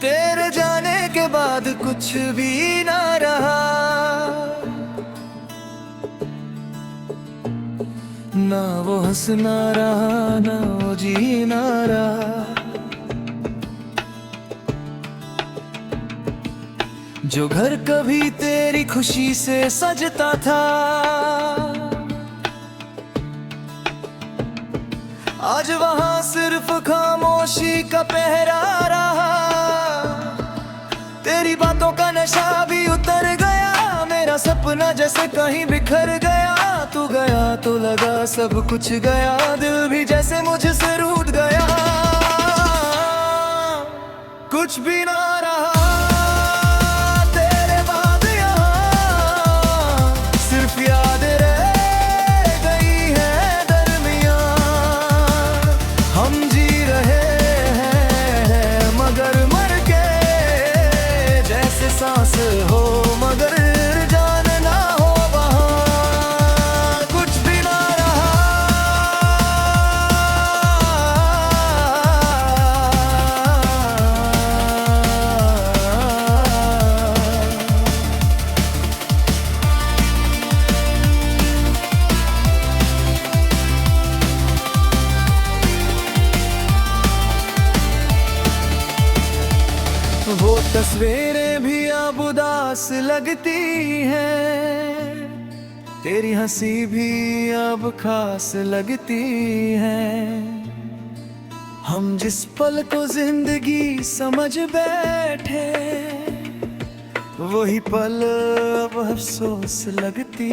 तेरे जाने के बाद कुछ भी ना रहा, ना वो हंसना रहा, ना वो जीना रहा। जो घर कभी तेरी खुशी से सजता था, आज वहां सिर्फ खामोशी का पहरा रहा। तेरी बातों का नशा भी उतर गया, मेरा सपना जैसे कहीं बिखर गया। तू गया तो लगा सब कुछ गया, दिल भी जैसे मुझसे रूठ गया। कुछ भी ना रहा तेरे बाद यहाँ, सिर्फ याद रह गई है दरमियाँ। हम जी रहे हैं मगर मर के, जैसे सांस हो मगर जान ना हो वहाँ। कुछ भी ना रहा वो तस्वीरें भी अब उदास लगती हैं, तेरी हंसी भी अब खास लगती है। हम जिस पल को जिंदगी समझ बैठे, वही पल अब अफसोस लगती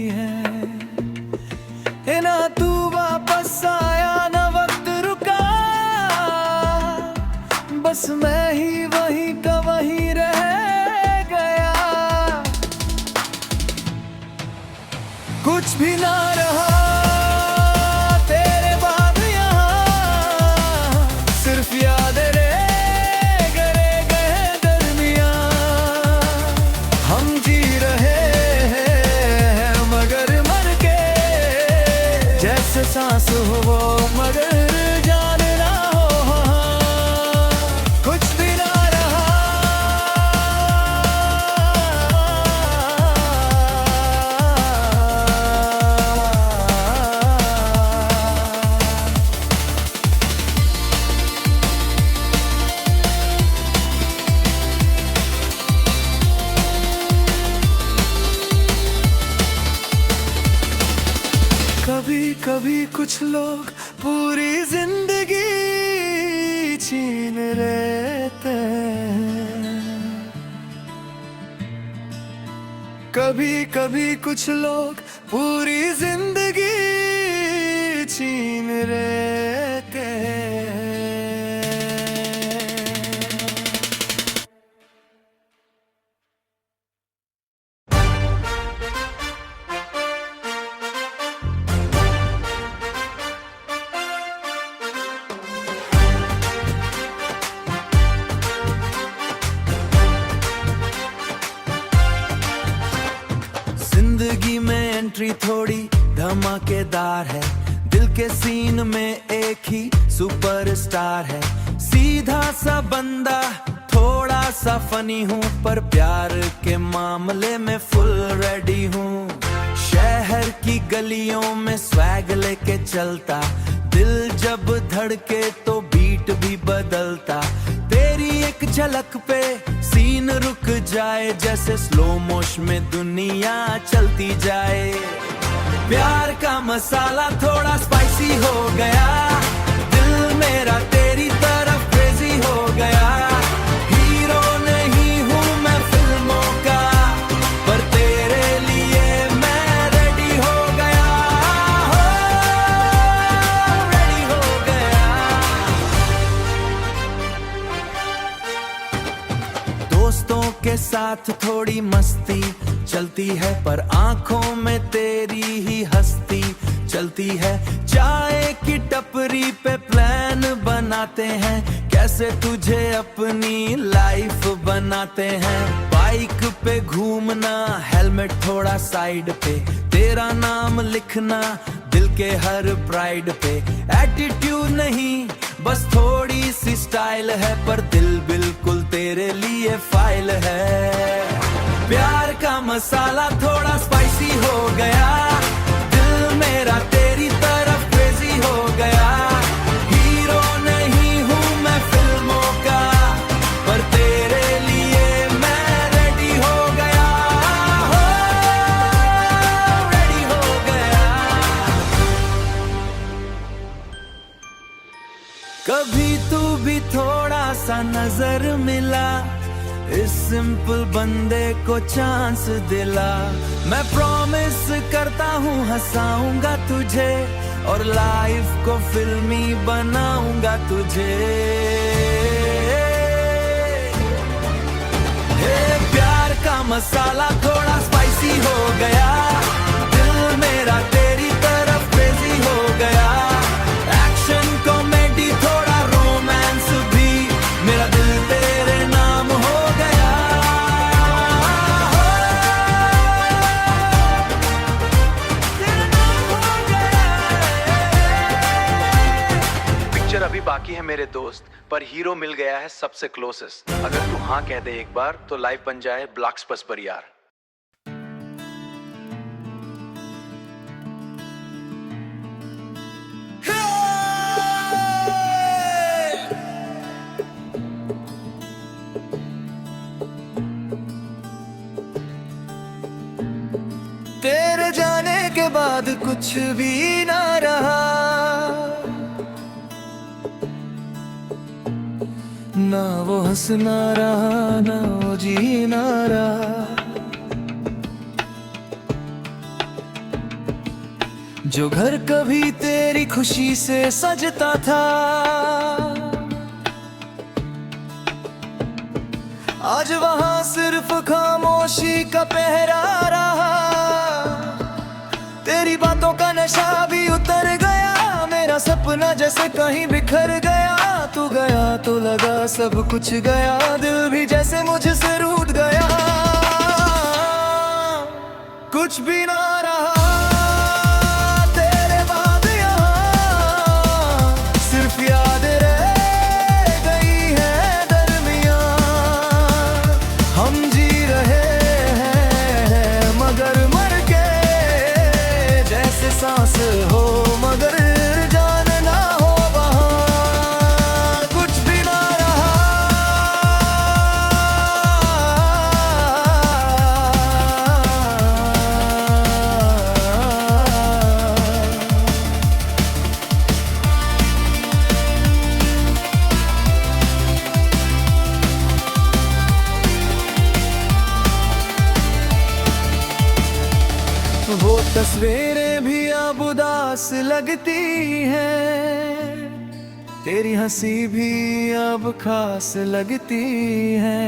है। ना तू वापस आया ना वक्त रुका, बस मैं ही वहीं का वहीं रह गया। कुछ भी ना रहा तेरे बाद यहाँ, सिर्फ याद रह गए दरमियाँ। हम जी रहे हैं मगर मर के, जैसे सांस हो वो मगर जान ना हो। कुछ भी ना रहा कभी कभी कुछ लोग पूरी जिंदगी छीन लेते हैं। कभी कभी कुछ लोग पूरी जिंदगी छीन लेते हैं। जिंदगी में एंट्री थोड़ी धमाकेदार है, दिल के सीन में एक ही सुपरस्टार है। सीधा सा बंदा थोड़ा सा फनी हूँ, पर प्यार के मामले में फुल रेडी हूँ। शहर की गलियों में स्वैग लेके चलता, दिल जब धड़के तो बीट भी बदलता। तेरी एक झलक पे सीन रुक जाए, जैसे स्लो मोशन में दुनिया चलती जाए। प्यार का मसाला थोड़ा स्पाइसी हो गया, दिल मेरा तेरी तरफ क्रेजी हो गया। हीरो नहीं हूँ मैं फिल्मों का, पर तेरे लिए मैं रेडी हो गया, रेडी हो गया। दोस्तों के साथ थोड़ी मस्ती चलती है, पर आंखों में तेरी ही हस्ती चलती है। चाय की टपरी पे प्लान बनाते हैं, कैसे तुझे अपनी लाइफ बनाते हैं। बाइक पे घूमना, हेलमेट थोड़ा साइड पे, तेरा नाम लिखना दिल के हर प्राइड पे। एटीट्यूड नहीं बस थोड़ी सी स्टाइल है, पर दिल बिल्कुल तेरे लिए फाइल है। प्यार का मसाला थोड़ा स्पाइसी हो गया, दिल मेरा तेरी तरफ क्रेजी हो गया। हीरो नहीं हूँ मैं फिल्मों का, पर तेरे लिए मैं रेडी हो गया, हो रेडी हो गया। कभी तू भी थोड़ा सा नजर मिला, इस सिंपल बंदे को चांस दिला। मैं प्रॉमिस करता हूँ हंसाऊंगा तुझे, और लाइफ को फिल्मी बनाऊंगा तुझे। हे प्यार का मसाला थोड़ा स्पाइसी हो गया, दिल मेरा तेरी तरफ क्रेजी हो गया। एक्शन कॉमेडी थोड़ा रोमांस भी, मेरा दिल तेरे नाम हो गया, तेरे नाम हो गया। पिक्चर अभी बाकी है मेरे दोस्त, पर हीरो मिल गया है सबसे क्लोजेस्ट। अगर तू हाँ कह दे एक बार तो लाइफ बन जाए ब्लॉकबस्टर पर यार। तेरे जाने के बाद कुछ भी ना रहा, ना वो हंसना रहा, ना वो जीना रहा। जो घर कभी तेरी खुशी से सजता था, आज वहां सिर्फ खामोशी का पहरा रहा। तेरी बातों का नशा भी उतर गया, मेरा सपना जैसे कहीं बिखर गया। तू गया तो लगा सब कुछ गया, दिल भी जैसे मुझसे रूठ गया। कुछ भी ना रहा तेरे बाद यहाँ, सिर्फ याद रह गई है दरमियाँ। हम जी रहे हैं मगर मर के, जैसे सांस हो मगर जान ना हो वहाँ। कुछ भी ना रहा वो तस्वीरें भी अब उदास लगती हैं, तेरी हंसी भी अब खास लगती है।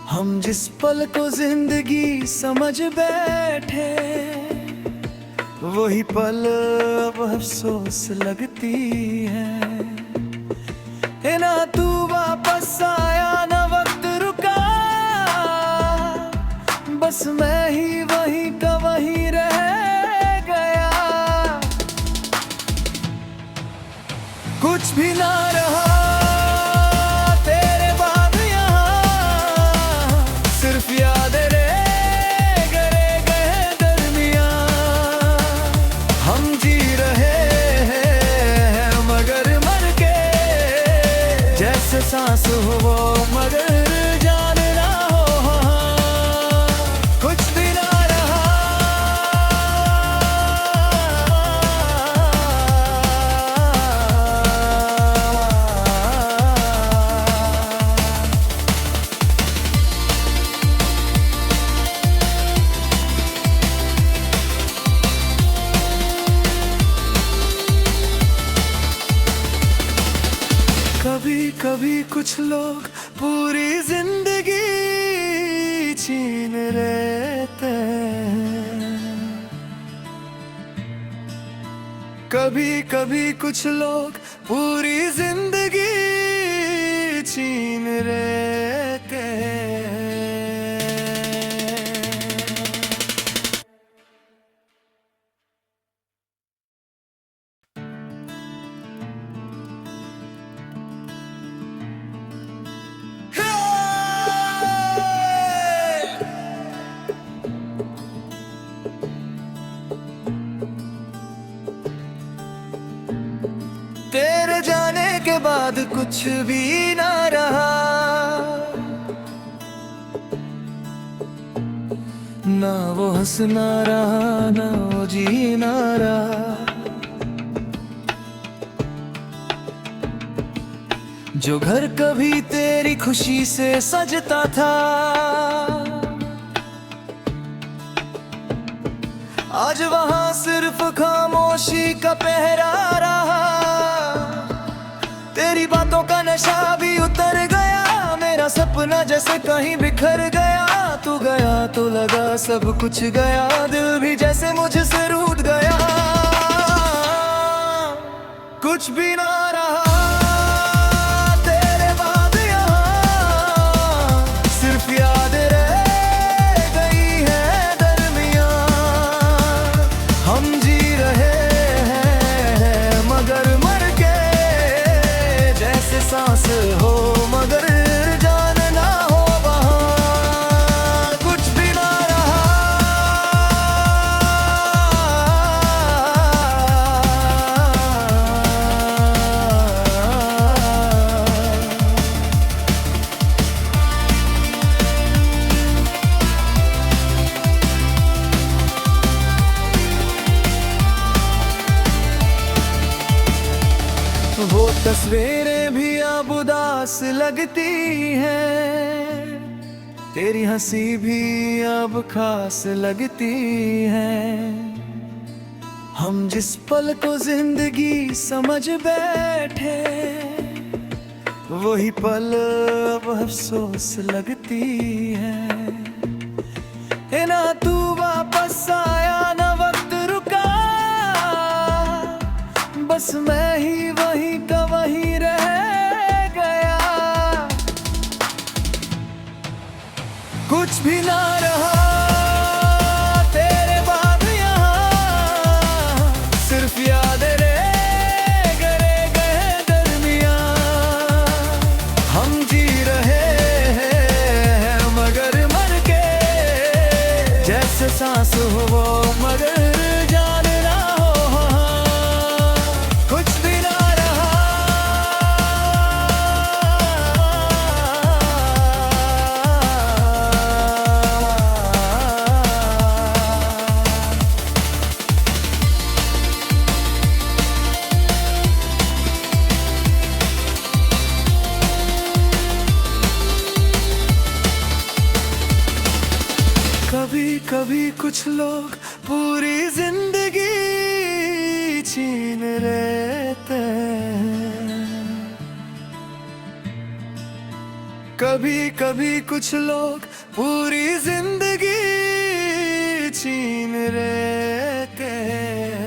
हम जिस पल को जिंदगी समझ बैठे, वही पल अब अफसोस लगती है। ना तू वापस आया ना वक्त रुका, बस मैं ही वहीं का वहीं रह गया। कुछ भी ना रहा तेरे बाद यहाँ, सिर्फ याद रह गए दरमियाँ। हम जी रहे हैं मगर मर के, जैसे सांस हो वो मगर जान ना हो वहाँ। कुछ भी ना रहा कभी कभी कुछ लोग पूरी जिंदगी छीन लेते हैं। कभी कभी कुछ लोग पूरी जिंदगी छीन लेते हैं। बाद कुछ भी ना रहा, ना वो हंसना रहा, ना वो जीना रहा। जो घर कभी तेरी खुशी से सजता था, आज वहां सिर्फ खामोशी का पहरा रहा। तेरी बातों का नशा भी उतर गया, मेरा सपना जैसे कहीं बिखर गया। तू गया तो लगा सब कुछ गया, दिल भी जैसे मुझसे रूठ गया। कुछ भी ना रहा तेरे बाद यहाँ, सिर्फ याद रह गई है दरमियाँ। हम जी रहे हैं मगर मर के, जैसे सांस हो मगर जान ना हो वहाँ। कुछ भी ना रहा वो तस्वीरें भी अब उदास लगती हैं, तेरी हंसी भी अब खास लगती है। हम जिस पल को जिंदगी समझ बैठे, वही पल अब अफसोस लगती है। ना तू वापस आया ना वक्त रुका, बस मैं ही वहीं का वहीं रह गया। कुछ भी ना रहा तेरे बाद यहाँ, सिर्फ याद रह गए दरमियाँ। हम जी रहे हैं मगर मर के, जैसे सांस हो वो मगर जान ना हो वहाँ। कुछ भी ना रहा कभी कभी कुछ लोग पूरी जिंदगी छीन लेते हैं। कभी कभी कुछ लोग पूरी जिंदगी छीन लेते हैं।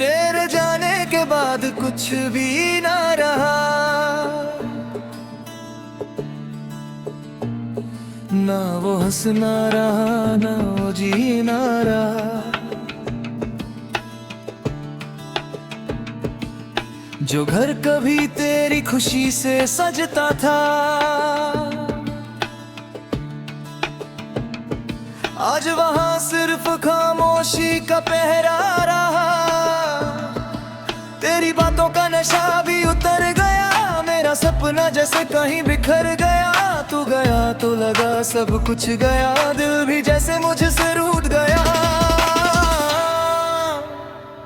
तेरे जाने के बाद कुछ भी ना रहा, ना वो हंसना रहा, ना वो जीना रहा। जो घर कभी तेरी खुशी से सजता था, आज वहां सिर्फ खामोशी का पहरा रहा। तेरी बातों का नशा भी उतर गया, मेरा सपना जैसे कहीं बिखर गया। तू गया तो लगा सब कुछ गया, दिल भी जैसे मुझसे रूठ गया।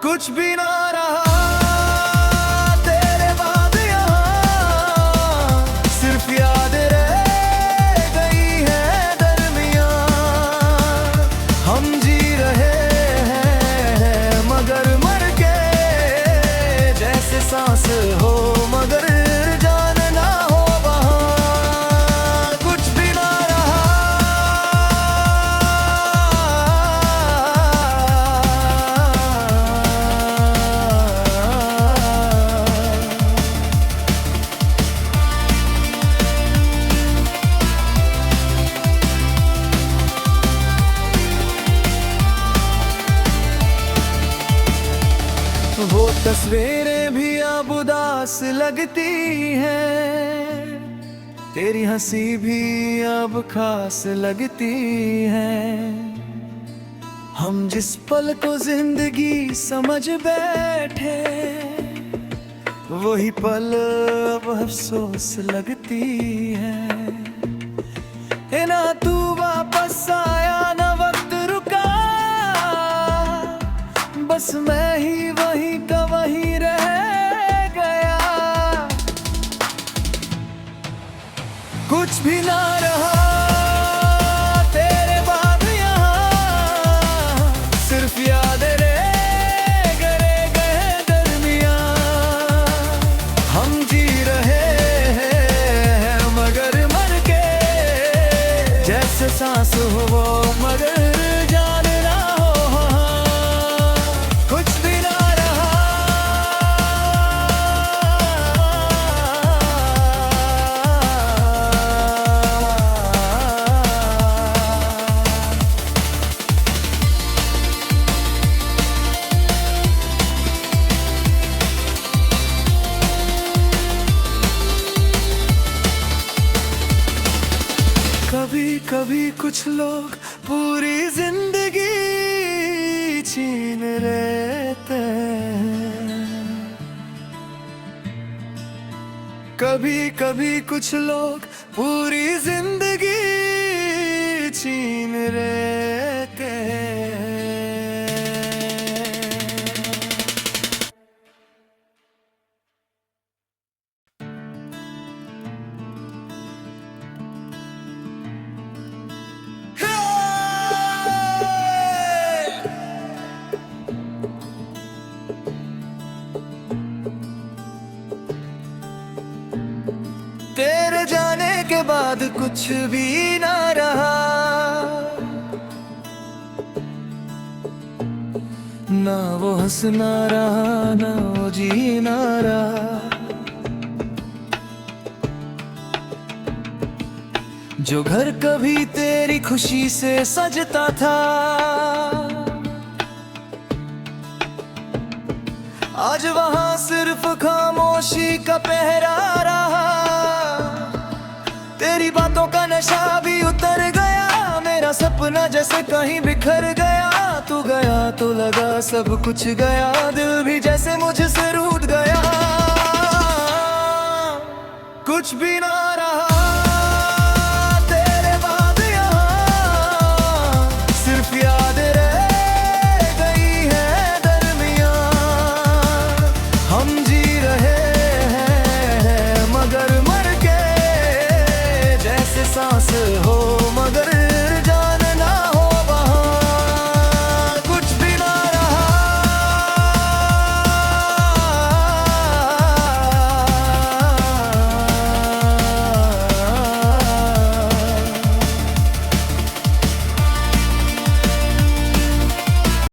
कुछ भी ना रहा तेरे बाद यहाँ, सिर्फ याद रह गई है दरमियाँ। हम जी रहे हैं मगर मर के, जैसे सांस हो मगर जान ना हो वहाँ। कुछ भी ना रहा वो तस्वीरें भी अब उदास लगती हैं, तेरी हंसी भी अब खास लगती है। हम जिस पल को जिंदगी समझ बैठे, वही पल अब अफसोस लगती है। ना तू वापस आया ना वक्त रुका, बस मैं ही वहीं का वहीं रह गया। कुछ भी ना रहा तेरे बाद यहाँ, सिर्फ याद रह गए दरमियाँ। हम जी रहे हैं मगर मर के, जैसे सांस हो वो मगर जान ना हो। कुछ भी ना रहा कभी कभी कुछ लोग पूरी जिंदगी छीन लेते हैं। कभी कभी कुछ लोग पूरी जिंदगी छीन लेते हैं। तेरे जाने के बाद कुछ भी ना रहा, ना वो हंसना रहा ना वो जीना रहा। जो घर कभी तेरी खुशी से सजता था, आज वहां सिर्फ खामोशी का पहरा रहा। तेरी बातों का नशा भी उतर गया, मेरा सपना जैसे कहीं बिखर गया। तू गया तो लगा सब कुछ गया, दिल भी जैसे मुझसे रूठ गया। कुछ भी ना